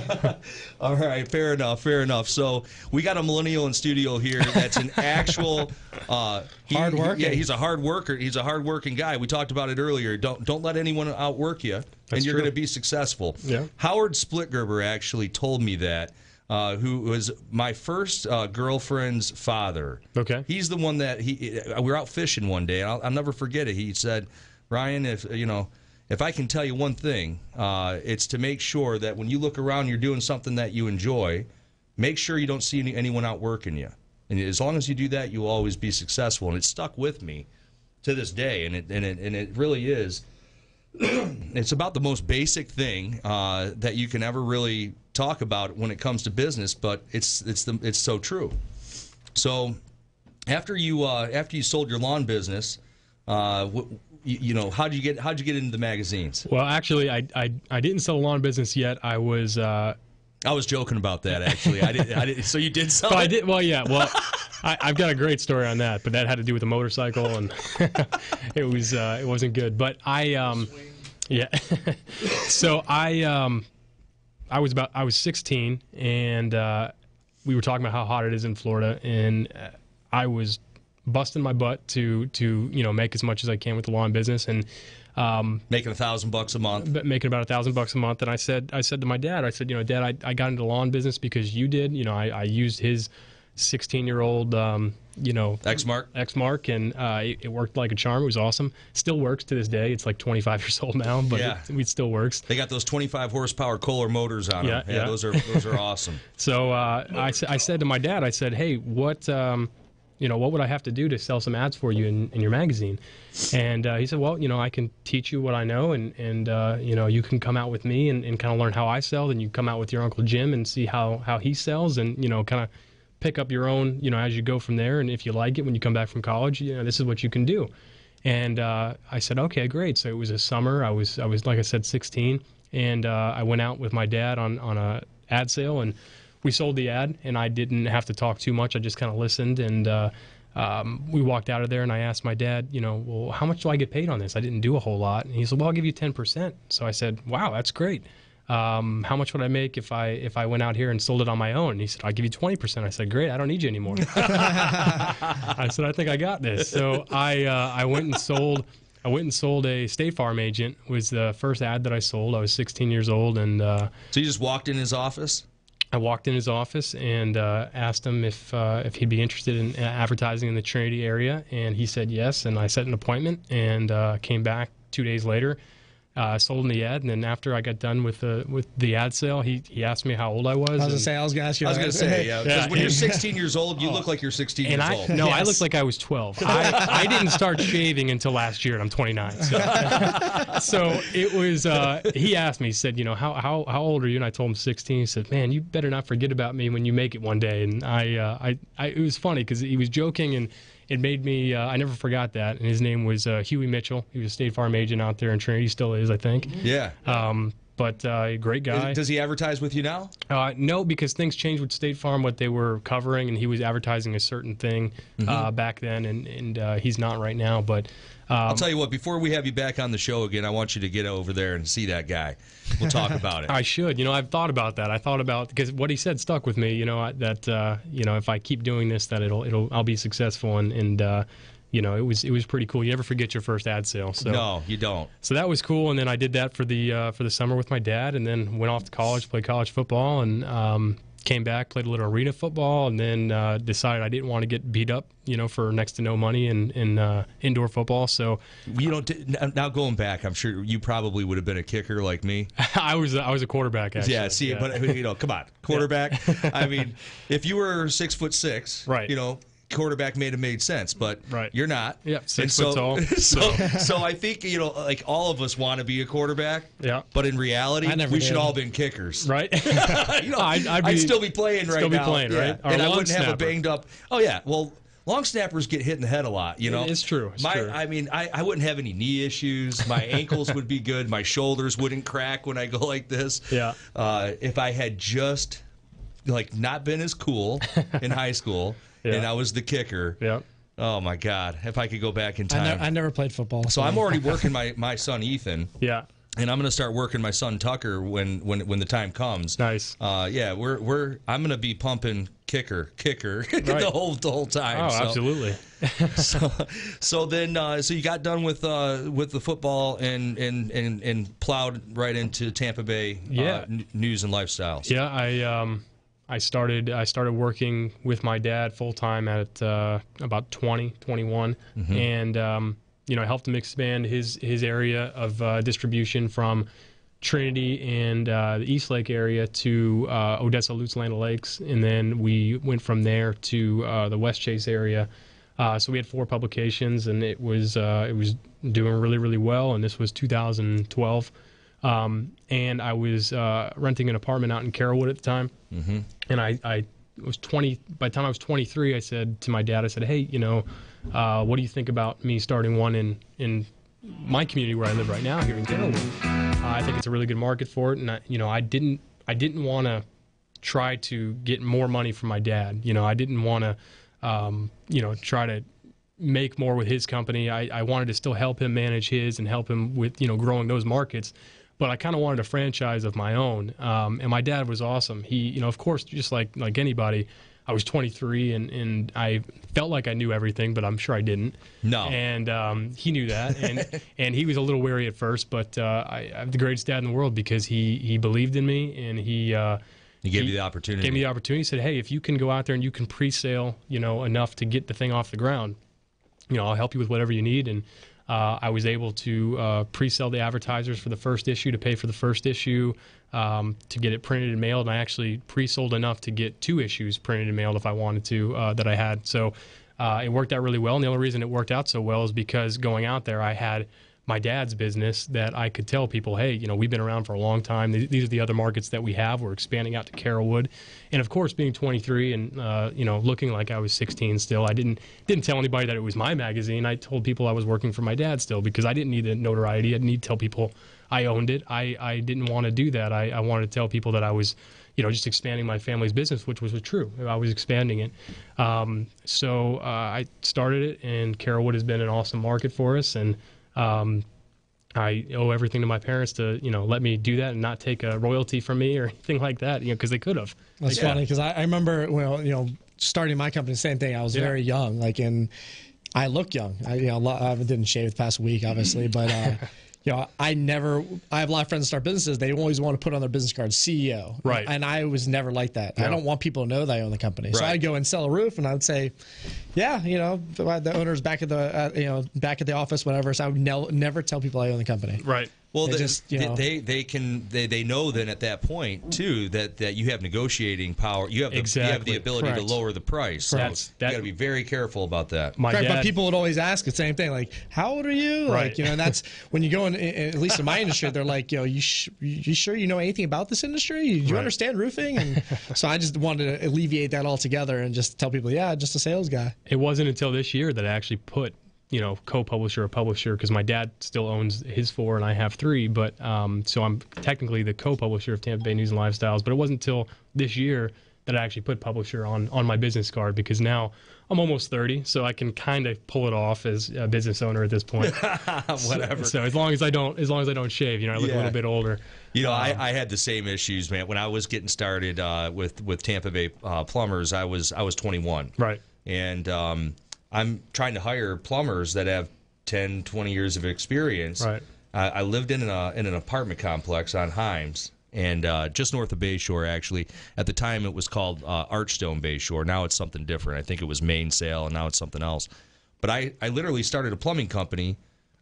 All right, fair enough. So we got a millennial in studio here that's an actual hard worker. Yeah, he's a hard worker. He's a hard-working guy. We talked about it earlier. Don't let anyone outwork you, and you're going to be successful. Yeah. Howard Splitgerber actually told me that. Who was my first girlfriend's father. Okay. He's the one that we were out fishing one day, and I'll never forget it. He said, Ryan, if I can tell you one thing, it's to make sure that when you look around, you're doing something that you enjoy. Make sure you don't see anyone outworking you, and as long as you do that, you'll always be successful. And it stuck with me to this day, and it really is. It's about the most basic thing that you can ever really talk about when it comes to business, but it's so true. So after you sold your lawn business, how'd you get into the magazines? Well, actually, I didn't sell a lawn business yet. I was joking about that, actually. I didn't. So you did sell? But I did. Well, yeah. Well, I've got a great story on that, but that had to do with a motorcycle, and it wasn't good. But yeah. So I was 16, and we were talking about how hot it is in Florida, and I was busting my butt to make as much as I can with the lawn business, and making $1,000 a month. Making about $1,000 a month, and I said to my dad, Dad, I got into the lawn business because you did. I used his 16-year-old X-Mark, and it worked like a charm. It was awesome. Still works to this day. It's like 25 years old now, but it still works. They got those 25 horsepower Kohler motors on them. Yeah, those are awesome. So I said to my dad, I said, hey, what would I have to do to sell some ads for you in your magazine? And he said, well, I can teach you what I know, and you can come out with me and kind of learn how I sell. Then you come out with your Uncle Jim and see how he sells, and kind of pick up your own, as you go from there. And if you like it when you come back from college, this is what you can do. And I said, okay, great. So it was a summer. I was like I said, 16, and I went out with my dad on a ad sale, and we sold the ad, and I didn't have to talk too much. I just kind of listened, and we walked out of there, and I asked my dad, well, how much do I get paid on this? I didn't do a whole lot. And he said, well, I'll give you 10%. So I said, wow, that's great. How much would I make if I went out here and sold it on my own? And he said, I'll give you 20%. I said, great, I don't need you anymore. I said, I think I got this. So I went and sold a State Farm agent. Was the first ad that I sold. I was 16 years old, and so you just walked in his office? I walked in his office and asked him if he'd be interested in advertising in the Trinity area, and he said yes. And I set an appointment and came back 2 days later. Sold in the ad, and then after I got done with the ad sale, he asked me how old I was. I was going to ask you. Yeah. Because when you're 16 years old, you look like you're 16 years old. No, I looked like I was 12. I didn't start shaving until last year, and I'm 29. So it was. He asked me. He said, how old are you? And I told him 16. He said, man, you better not forget about me when you make it one day. And it was funny because he was joking, and it made me, I never forgot that. And his name was Huey Mitchell. He was a State Farm agent out there in Trinity. He still is, I think. Yeah. But great guy. Does he advertise with you now? No, because things changed with State Farm, what they were covering, and he was advertising a certain thing back then, and he's not right now. But I'll tell you what, before we have you back on the show again, I want you to get over there and see that guy. We'll talk about it. I should. I've thought about that. I thought about, because what he said stuck with me, that if I keep doing this, that I'll be successful, and it was pretty cool. You never forget your first ad sale. So. No, you don't. So that was cool, and then I did that for the summer with my dad, and then went off to college, played college football, and came back, played a little arena football, and then decided I didn't want to get beat up, for next to no money in indoor football. So now going back, I'm sure you probably would have been a kicker like me. I was a quarterback, actually. Yeah, see, but come on, quarterback. I mean, if you were 6'6", right, quarterback may have made sense, but you're not. Yeah, 6 foot tall. So I think like all of us want to be a quarterback. Yeah. But in reality, we should all been kickers. Right. I'd still be playing right now. Still be playing, right? And I wouldn't have a banged up. Oh yeah. Well, long snappers get hit in the head a lot. It's true. True. I mean, I wouldn't have any knee issues. My ankles would be good. My shoulders wouldn't crack when I go like this. Yeah. If I had just not been as cool in high school. Yeah. And I was the kicker. Yeah. Oh my God! If I could go back in time. I never played football. So I'm already working my son Ethan. Yeah. And I'm going to start working my son Tucker when the time comes. Nice. Yeah. I'm going to be pumping kicker the whole time. Oh, so, absolutely. so then you got done with the football and plowed right into Tampa Bay. News and lifestyles. Yeah. I started working with my dad full time at about 21, and I helped him expand his area of distribution from Trinity and the East Lake area to Odessa, Lutz Land Lakes, and then we went from there to the West Chase area. So we had 4 publications, and it was doing really, really well. And this was 2012. And I was renting an apartment out in Carrollwood at the time. Mm-hmm. And I was 20. By the time I was 23, I said to my dad, I said, hey, what do you think about me starting one in my community where I live right now here in Carrollwood? I think it's a really good market for it. And I didn't want to try to get more money from my dad. I didn't want to, try to make more with his company. I wanted to still help him manage his and help him with, growing those markets. But I kind of wanted a franchise of my own. And my dad was awesome. He, of course, just like anybody, I was 23 and I felt like I knew everything, but I'm sure I didn't. No. And he knew that. And he was a little wary at first, but I have the greatest dad in the world because he believed in me and he gave you the opportunity. Gave me the opportunity. He said, hey, if you can go out there and you can pre-sale, enough to get the thing off the ground, I'll help you with whatever you need. And I was able to pre-sell the advertisers for the first issue, to pay for the first issue, to get it printed and mailed. And I actually pre-sold enough to get 2 issues printed and mailed if I wanted to, that I had. So it worked out really well. And the only reason it worked out so well is because going out there, I had my dad's business that I could tell people, hey, we've been around for a long time. These are the other markets that we have. We're expanding out to Carrollwood. And of course, being 23 and, looking like I was 16 still, I didn't tell anybody that it was my magazine. I told people I was working for my dad still because I didn't need the notoriety. I didn't need to tell people I owned it. I didn't want to do that. I wanted to tell people that I was, just expanding my family's business, which was true. I was expanding it. So I started it, and Carrollwood has been an awesome market for us. And I owe everything to my parents to, let me do that and not take a royalty from me or anything like that, because they could have. That's funny because I remember, starting my company, same thing. I was very young, and I look young. I didn't shave the past week, obviously, but I have a lot of friends that start businesses. They always want to put on their business card CEO. Right. And I was never like that. Yeah. I don't want people to know that I own the company. So I'd go and sell a roof, and I would say, the owner's back at the office, whatever. So I would never tell people I own the company. Right. Well, they know then at that point too that you have negotiating power. You have the ability to lower the price. So you got to be very careful about that. But people would always ask the same thing, like, "How old are you?" Right. And that's when you go in. At least in my industry, they're like, you sure you know anything about this industry? Do you understand roofing?" And so I just wanted to alleviate that altogether and just tell people, just a sales guy. It wasn't until this year that I actually put co-publisher or publisher, because my dad still owns his 4 and I have 3, but so I'm technically the co-publisher of Tampa Bay News and Lifestyles. But it wasn't until this year that I actually put publisher on my business card, because now I'm almost 30, so I can kind of pull it off as a business owner at this point. Whatever. So as long as I don't shave, I look a little bit older. I had the same issues, man. When I was getting started with Tampa Bay Plumbers, I was 21. Right. And I'm trying to hire plumbers that have 10, 20 years of experience. Right. I lived in an apartment complex on Himes, and just north of Bayshore, actually. At the time, it was called Archstone Bayshore. Now it's something different. I think it was Mainsail, and now it's something else. But I literally started a plumbing company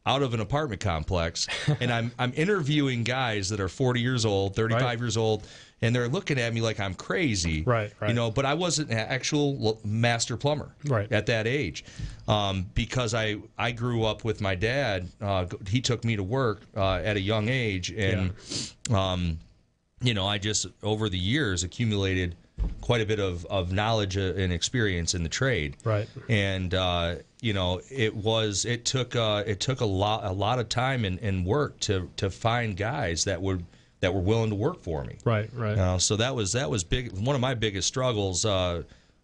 out of an apartment complex, and I'm interviewing guys that are 40 years old, 35 years old, and they're looking at me like I'm crazy. Right. You know, but I wasn't an actual master plumber at that age, because I grew up with my dad. He took me to work at a young age, and you know, I just over the years accumulated quite a bit of knowledge and experience in the trade. Right. And you know, it took a lot of time and work to find guys that were willing to work for me. Right. So that was big. One of my biggest struggles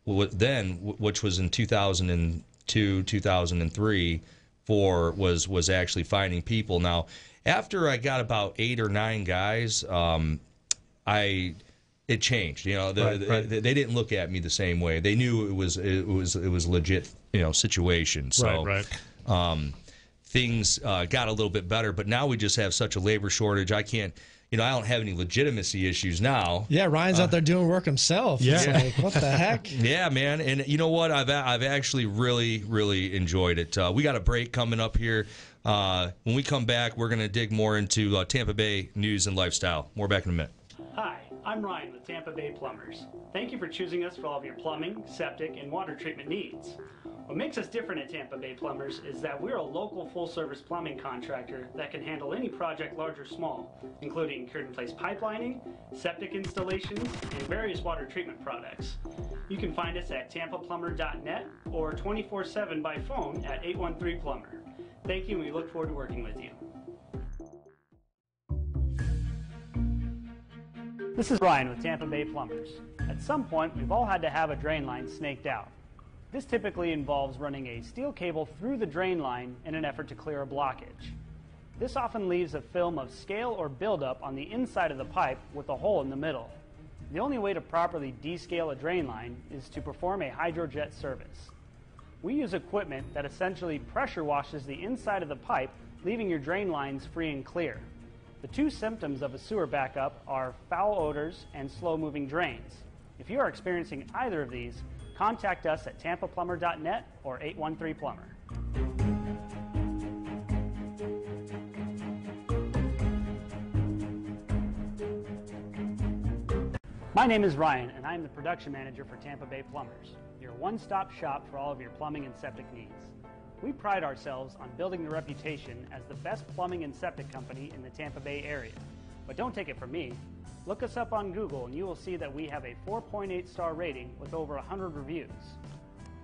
which was in 2002, 2003, was actually finding people. Now, after I got about 8 or 9 guys, it changed. You know, they didn't look at me the same way. They knew it was legit, you know, situation. So things got a little bit better, but now we just have such a labor shortage. I don't have any legitimacy issues now. Yeah, Ryan's out there doing work himself. Yeah. It's like, what the heck? Yeah, man. And you know what? I've actually really enjoyed it. We got a break coming up here. When we come back, we're going to dig more into Tampa Bay news and lifestyle. More back in a minute. Hi, I'm Ryan with TampaBay Plumbers. Thank you for choosing us for all of your plumbing, septic, and water treatment needs. What makes us different at TampaBay Plumbers is that we're a local full-service plumbing contractor that can handle any project, large or small, including cured-in-place pipelining, septic installations, and various water treatment products. You can find us at tampaplumber.net or 24/7 by phone at 813-PLUMBER. Thank you, and we look forward to working with you. This is Ryan with TampaBay Plumbers. At some point, we've all had to have a drain line snaked out. This typically involves running a steel cable through the drain line in an effort to clear a blockage. This often leaves a film of scale or buildup on the inside of the pipe with a hole in the middle. The only way to properly descale a drain line is to perform a hydrojet service. We use equipment that essentially pressure washes the inside of the pipe, leaving your drain lines free and clear. The 2 symptoms of a sewer backup are foul odors and slow-moving drains. If you are experiencing either of these, contact us at tampaplumber.net or 813-PLUMBER. My name is Ryan, and I'm the production manager for TampaBay Plumbers, your one-stop shop for all of your plumbing and septic needs. We pride ourselves on building the reputation as the best plumbing and septic company in the Tampa Bay area. But don't take it from me. Look us up on Google and you will see that we have a 4.8-star rating with over 100 reviews.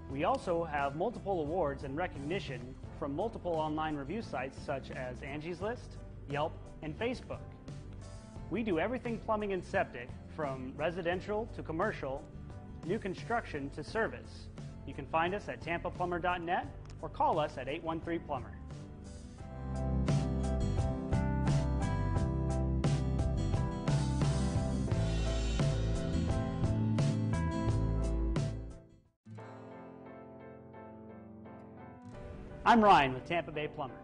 We also have multiple awards and recognition from multiple online review sites such as Angie's List, Yelp, and Facebook. We do everything plumbing and septic, from residential to commercial, new construction to service. You can find us at tampaplumber.net or call us at 813-PLUMBER. I'm Ryan with Tampa Bay Plumbers.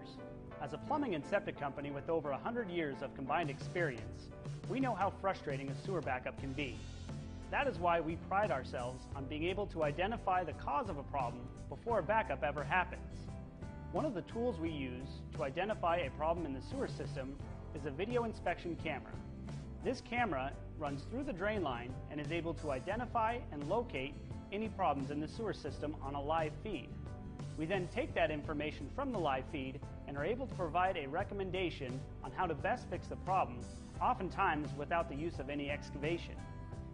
As a plumbing and septic company with over 100 years of combined experience, we know how frustrating a sewer backup can be. That is why we pride ourselves on being able to identify the cause of a problem before a backup ever happens. One of the tools we use to identify a problem in the sewer system is a video inspection camera. This camera runs through the drain line and is able to identify and locate any problems in the sewer system on a live feed. We then take that information from the live feed and are able to provide a recommendation on how to best fix the problem, oftentimes without the use of any excavation.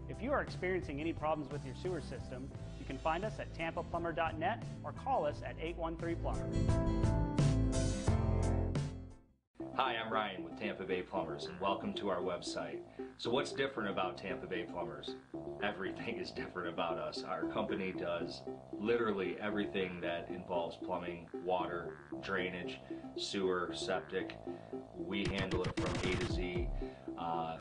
If you are experiencing any problems with your sewer system, you can find us at tampaplumber.net or call us at 813-PLUMBER. Hi, I'm Ryan with Tampa Bay Plumbers, and welcome to our website. So what's different about Tampa Bay Plumbers? Everything is different about us. Our company does literally everything that involves plumbing, water, drainage, sewer, septic. We handle it from A to Z,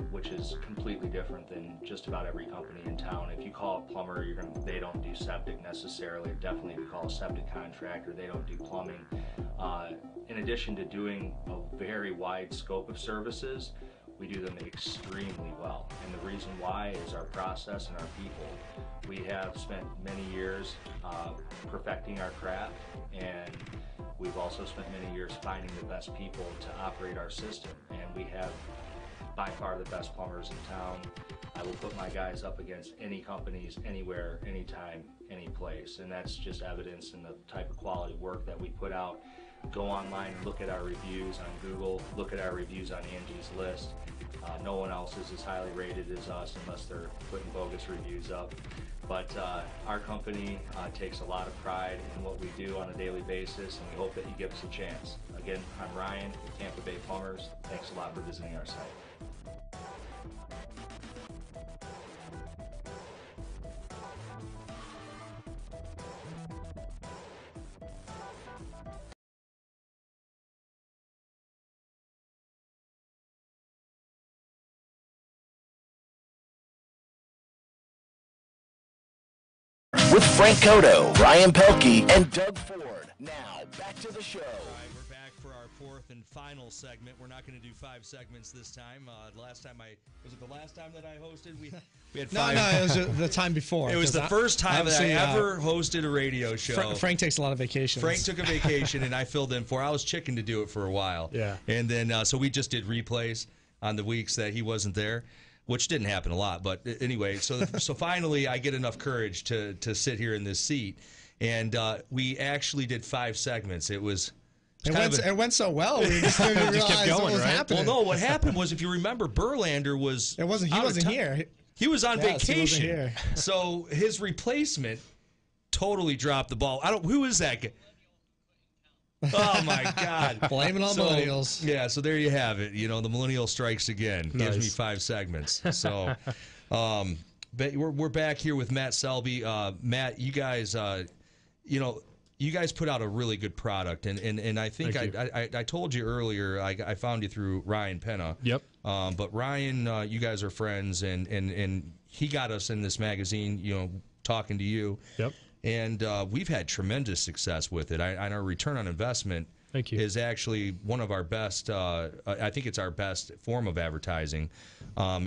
which is completely different than just about every company in town. If you call a plumber, they don't do septic necessarily. Definitely if you call a septic contractor, they don't do plumbing. In addition to doing a very wide scope of services, we do them extremely well. well. And the reason why is our process and our people. We have spent many years perfecting our craft, and we've also spent many years finding the best people to operate our system. And we have by far the best plumbers in town. I will put my guys up against any companies, anywhere, anytime, any place. And that's just evidence in the type of quality work that we put out. Go online and look at our reviews on Google, look at our reviews on Angie's List. No one else is as highly rated as us unless they're putting bogus reviews up. But our company takes a lot of pride in what we do on a daily basis, and we hope that you give us a chance. Again, I'm Ryan with TampaBay Plumbers. Thanks a lot for visiting our site. With Frank Coto, Ryan Pelky, and Doug Ford. Now, back to the show. All right, we're back for our fourth and final segment. We're not going to do 5 segments this time. The last time was it the last time that I hosted? We had 5. No, it was the time before. It was the first time that I ever hosted a radio show. Frank takes a lot of vacations. Frank took a vacation, and I filled in for. I was chicken to do it for a while. Yeah. And then, so we just did replays on the weeks that he wasn't there, which didn't happen a lot. But anyway, so finally I get enough courage to sit here in this seat. And we actually did 5 segments. It went so well. We just didn't realize kept going, what was right? happening. Well, no, what happened was, if you remember, Berlander was He wasn't here. He was on Yes, he vacation. wasn't here. So his replacement totally dropped the ball. Who is that guy? Oh my God! Blame it on millennials. Yeah, so there you have it. You know, the millennial strikes again. Gives me Nice. 5 segments. So, but we're back here with Matt Selby. Matt, you guys, you guys put out a really good product, and I think I told you earlier. I found you through Ryan Penna. Yep. But Ryan, you guys are friends, and he got us in this magazine. You know, talking to you. Yep. And we've had tremendous success with it. And our return on investment Thank you. is actually one of our best. I think it's our best form of advertising.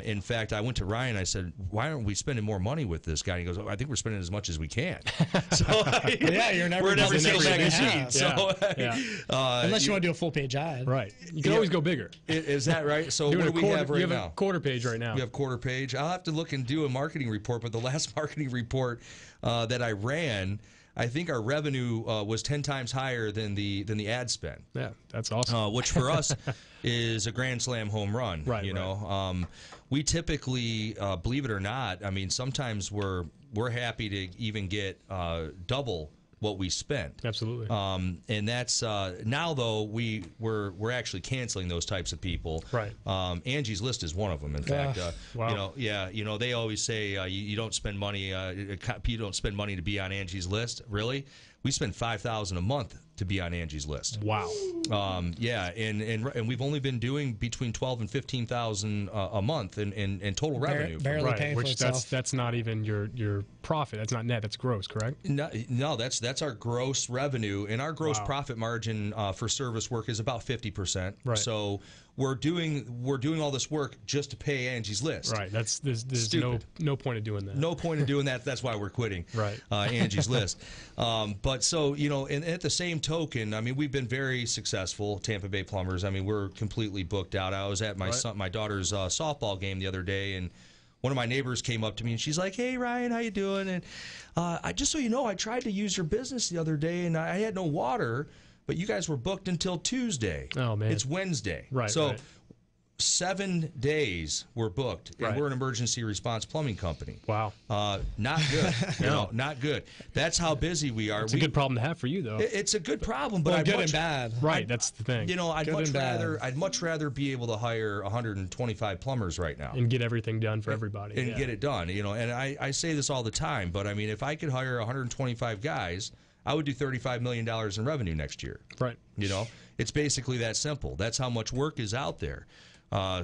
In fact, I went to Ryan. I said, "Why aren't we spending more money with this guy?" And he goes, "Oh, I think we're spending as much as we can." So Yeah, you're never we're in every in single every magazine. ad. So Unless you want to do a full page ad. Right. You can always go bigger. Is that right? So Doing what do we have right you have now? a quarter page right now. We have quarter page. I'll have to look and do a marketing report, but the last marketing report that I ran, I think our revenue was 10 times higher than the ad spend. Yeah, that's awesome. Which for us is a grand slam home run. Right, You know, we typically, believe it or not, I mean, sometimes we're happy to even get double what we spent. Absolutely. And that's now though we're actually canceling those types of people. Right. Angie's List is one of them. In fact, Wow. they always say you don't spend money. You don't spend money to be on Angie's List. Really, we spend $5,000 a month to be on Angie's List. Wow. And we've only been doing between $12,000 and $15,000 a month in total revenue. barely paying for Which itself. that's not even your profit. That's not net. That's gross, correct? No, that's our gross revenue, and our gross profit margin for service work is about 50%. Right. So we're doing all this work just to pay Angie's List. Right. There's Stupid. no point of doing that. No point in doing that. That's why we're quitting. Right. Angie's List. But so, and at the same token, I mean, we've been very successful, TampaBay Plumbers. I mean, we're completely booked out. I was at my daughter's softball game the other day, and one of my neighbors came up to me and she's like, "Hey, Ryan, how you doing?" And I just so you know, I tried to use your business the other day and I had no water, but you guys were booked until Tuesday. Oh, man. It's Wednesday. Right. So right. 7 days we're booked, and Right. we're an emergency response plumbing company. Wow. Not good. Not good. That's how busy we are. It's a good problem to have for you, though. It's a good problem, but Good and bad. Right. That's the thing. I'd much rather be able to hire 125 plumbers right now And get everything done for everybody. and get it done. And I say this all the time, but I mean, if I could hire 125 guys, I would do $35 million in revenue next year. Right. It's basically that simple. That's how much work is out there. I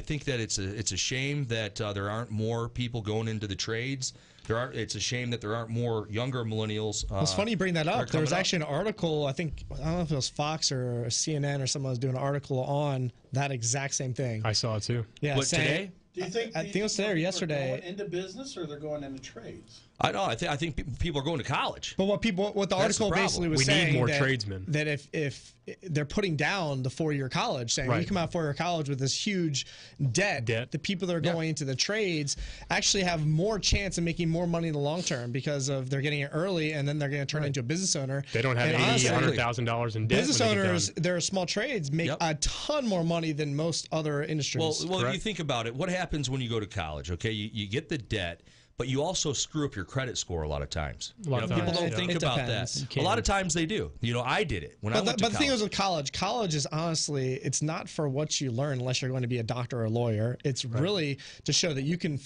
think that it's a shame that there aren't more people going into the trades. It's a shame that there aren't more younger millennials. It's funny you bring that up. There was coming up. actually an article, I don't know if it was Fox or CNN or someone was doing an article on that exact same thing. I saw it too. Yeah, What, today? Do you think? I think it was today or yesterday. Going into business, or they're going into trades? I know. I think people are going to college. But what the That's the article problem. basically was We saying need more that, tradesmen. that if they're putting down the 4-year college, saying Right. you come out 4-year college with this huge debt, the people that are going into the trades actually have more chance of making more money in the long term because of they're getting it early and then they're going to turn into a business owner. They don't have And $80,000, honestly, $100,000 in debt. business when they get owners, done. their small trades make a ton more money than most other industries. Well, if you think about it, what happens when you go to college? Okay, you get the debt, but you also screw up your credit score a lot of times. A lot of People times, don't yeah. think It about depends. that. A lot of times they do. I did it when I went to But the thing college. is with college is honestly, it's not for what you learn unless you're going to be a doctor or a lawyer. It's really to show that you can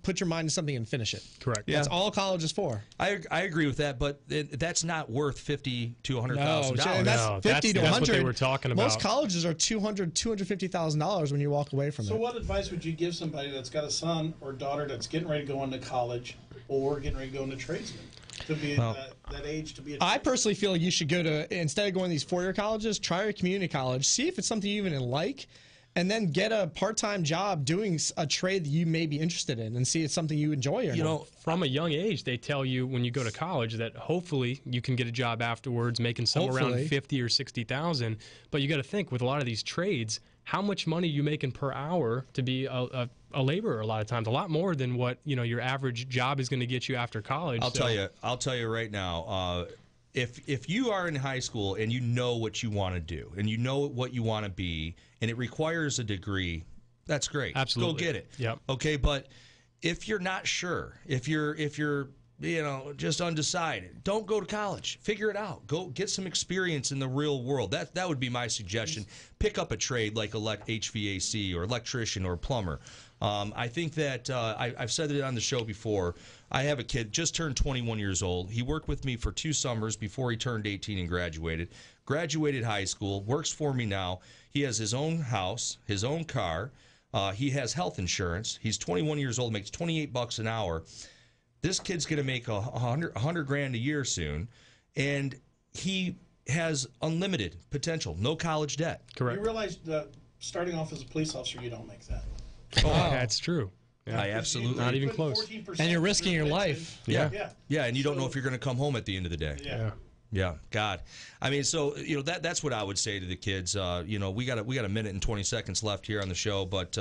put your mind to something and finish it. Correct. That's all college is for. I agree with that, but that's not worth $50,000 to $100,000. And that's No, 50 to that's 100. what they were talking about. Most colleges are $200,000, $250,000 when you walk away from So, it. what advice would you give somebody that's got a son or daughter that's getting ready to go into college or getting ready to go into tradesman to be at that age to be a I personally feel like you should go to, instead of going to these 4-year colleges, try a community college, see if it's something you even like, and then get a part-time job doing a trade that you may be interested in and see if it's something you enjoy or not. From a young age, they tell you when you go to college that hopefully you can get a job afterwards, making somewhere around 50 or 60,000. But you got to think with a lot of these trades, how much money you making per hour to be a laborer? A lot of times, a lot more than what your average job is going to get you after college. I'll tell you right now. If you are in high school and you know what you want to do and you know what you want to be and it requires a degree, that's great. Absolutely. Go get it. Yep. Okay, but if you're not sure, if you're just undecided, don't go to college. Figure it out. Go get some experience in the real world. That would be my suggestion. Pick up a trade like HVAC or electrician or plumber. I think that I've said it on the show before. I have a kid just turned 21 years old. He worked with me for 2 summers before he turned 18 and graduated. Graduated high school, works for me now. He has his own house, his own car. He has health insurance. He's 21 years old, makes $28 an hour. This kid's going to make $100,000 a year soon, and he has unlimited potential, no college debt. Correct. You realize that starting off as a police officer, you don't make that. Oh, that's true. Yeah. I absolutely. Not even close. And you're risking your life. Yeah, and you don't know if you're going to come home at the end of the day. Yeah, God. I mean, so that's what I would say to the kids. We got a minute and 20 seconds left here on the show, but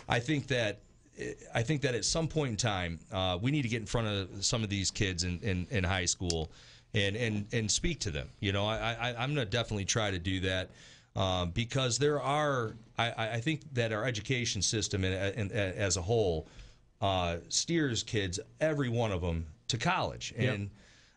I think that at some point in time we need to get in front of some of these kids in high school and speak to them. I'm going to definitely try to do that because there are. I think that our education system as a whole steers kids, every one of them, to college. And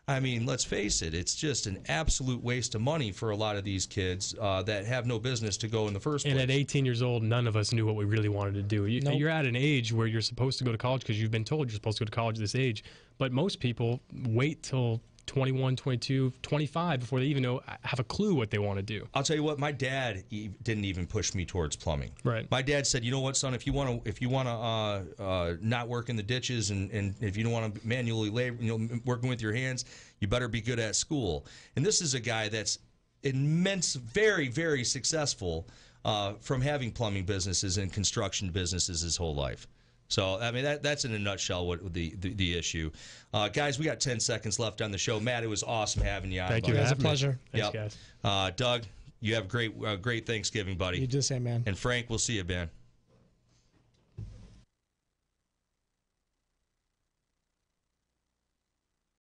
I mean, let's face it, it's just an absolute waste of money for a lot of these kids that have no business to go in the first place. And at 18 years old, none of us knew what we really wanted to do. You're at an age where you're supposed to go to college because you've been told you're supposed to go to college at this age. But most people wait till 21, 22, 25 before they even have a clue what they want to do. I'll tell you what, my dad didn't even push me towards plumbing. Right. My dad said, "You know what, son? If you want to not work in the ditches and if you don't want to manually labor, working with your hands, you better be good at school." And this is a guy that's very, very successful from having plumbing businesses and construction businesses his whole life. So, I mean, that's in a nutshell what the issue. Guys, we got 10 seconds left on the show. Matt, it was awesome having you on. Thank you. It was a pleasure. Thanks, guys. Doug, you have great Thanksgiving, buddy. You do the same, man. And Frank, we'll see you, man.